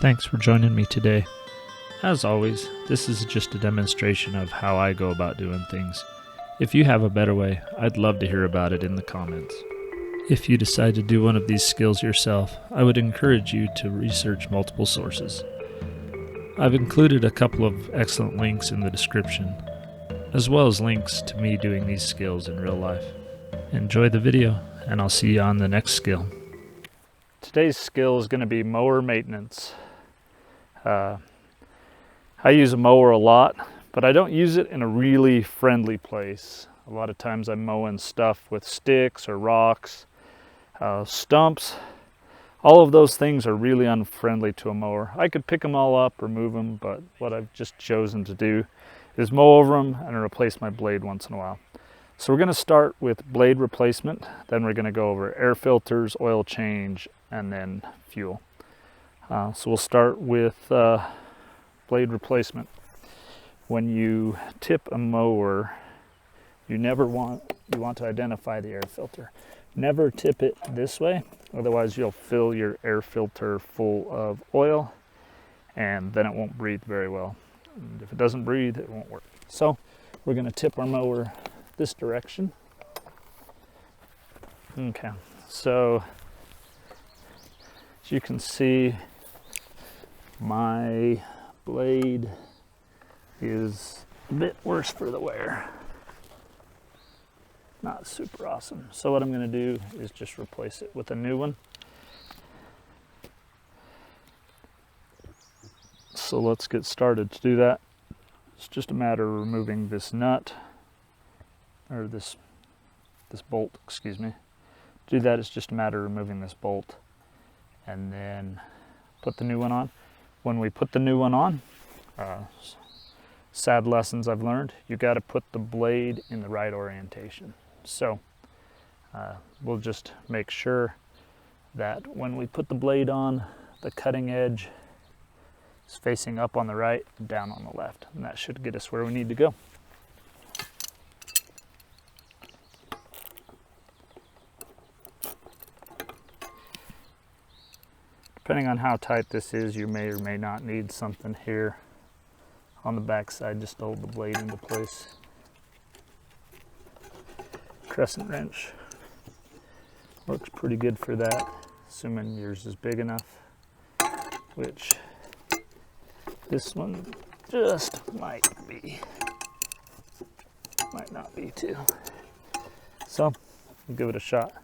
Thanks for joining me today. As always, this is just a demonstration of how I go about doing things. If you have a better way, I'd love to hear about it in the comments. If you decide to do one of these skills yourself, I would encourage you to research multiple sources. I've included a couple of excellent links in the description, as well as links to me doing these skills in real life. Enjoy the video, and I'll see you on the next skill. Today's skill is going to be mower maintenance. I use a mower a lot, but I don't use it in a really friendly place. A lot of times I'm mowing stuff with sticks or rocks, stumps. All of those things are really unfriendly to a mower. I could pick them all up or move them, but what I've just chosen to do is mow over them and replace my blade once in a while. So we're going to start with blade replacement, then we're going to go over air filters, oil change, and then fuel. So we'll start with blade replacement. When you tip a mower, you want to identify the air filter. Never tip it this way, otherwise you'll fill your air filter full of oil and then it won't breathe very well. And if it doesn't breathe, it won't work. So we're going to tip our mower this direction. Okay, so as you can see, my blade is a bit worse for the wear. Not super awesome. So what I'm going to do is just replace it with a new one. So let's get started. To do that, it's just a matter of removing this nut, or this bolt, excuse me. To do that, it's just a matter of removing this bolt and then put the new one on. When we put the new one on, sad lessons I've learned, you got to put the blade in the right orientation. So we'll just make sure that when we put the blade on, the cutting edge is facing up on the right and down on the left, and that should get us where we need to go. Depending on how tight this is, you may or may not need something here on the back side just to hold the blade into place. Crescent wrench works pretty good for that, assuming yours is big enough, which this one just might not be too. So we'll give it a shot.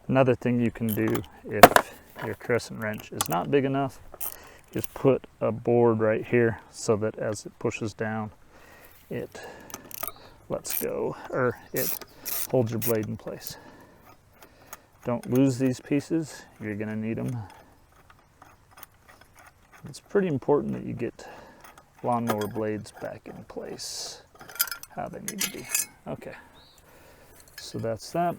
Another thing you can do if your crescent wrench is not big enough is put a board right here so that as it pushes down, it lets go, or it holds your blade in place. Don't lose these pieces, you're going to need them. It's pretty important that you get lawnmower blades back in place how they need to be. Okay, so that's that.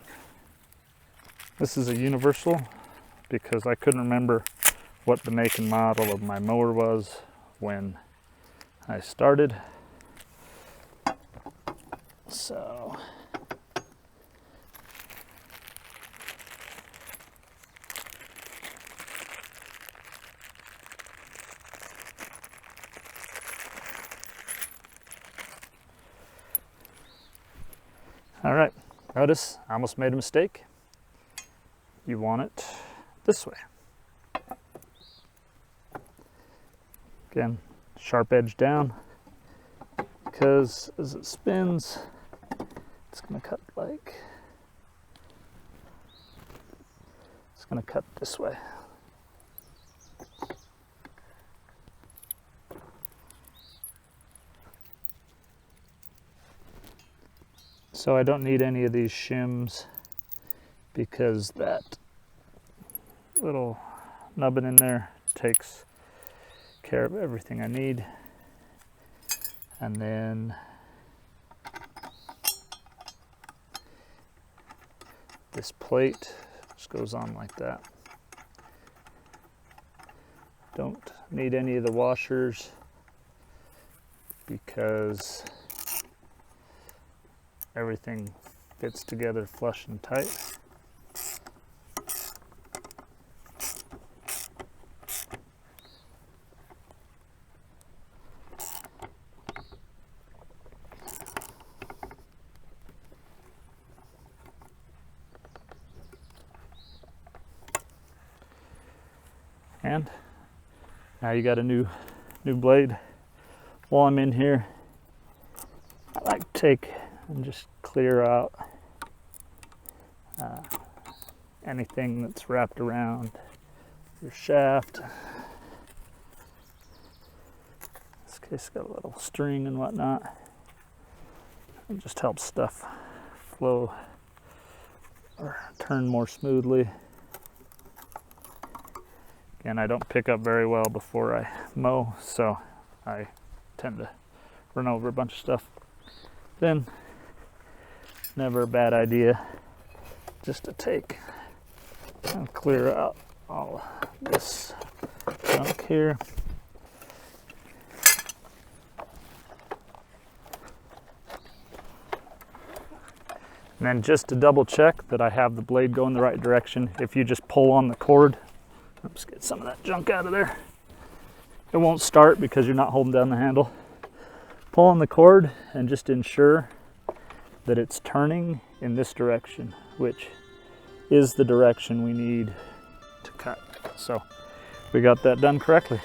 This is a universal because I couldn't remember what the make and model of my mower was when I started. So all right, notice I almost made a mistake. You want it this way. Again, sharp edge down, because as it spins, it's going to cut it's going to cut this way. So I don't need any of these shims because that little nubbin in there takes care of everything I need. And then this plate just goes on like that. Don't need any of the washers because everything fits together flush and tight. And now you got a new blade. While I'm in here, I like to take and just clear out anything that's wrapped around your shaft. In this case, it's got a little string and whatnot. It just helps stuff flow or turn more smoothly. Again, I don't pick up very well before I mow, so I tend to run over a bunch of stuff. Then, never a bad idea just to take and clear out all this junk here. And then just to double check that I have the blade going the right direction, if you just pull on the cord, let's get some of that junk out of there. It won't start because you're not holding down the handle. Pull on the cord and just ensure that it's turning in this direction, which is the direction we need to cut. So we got that done correctly.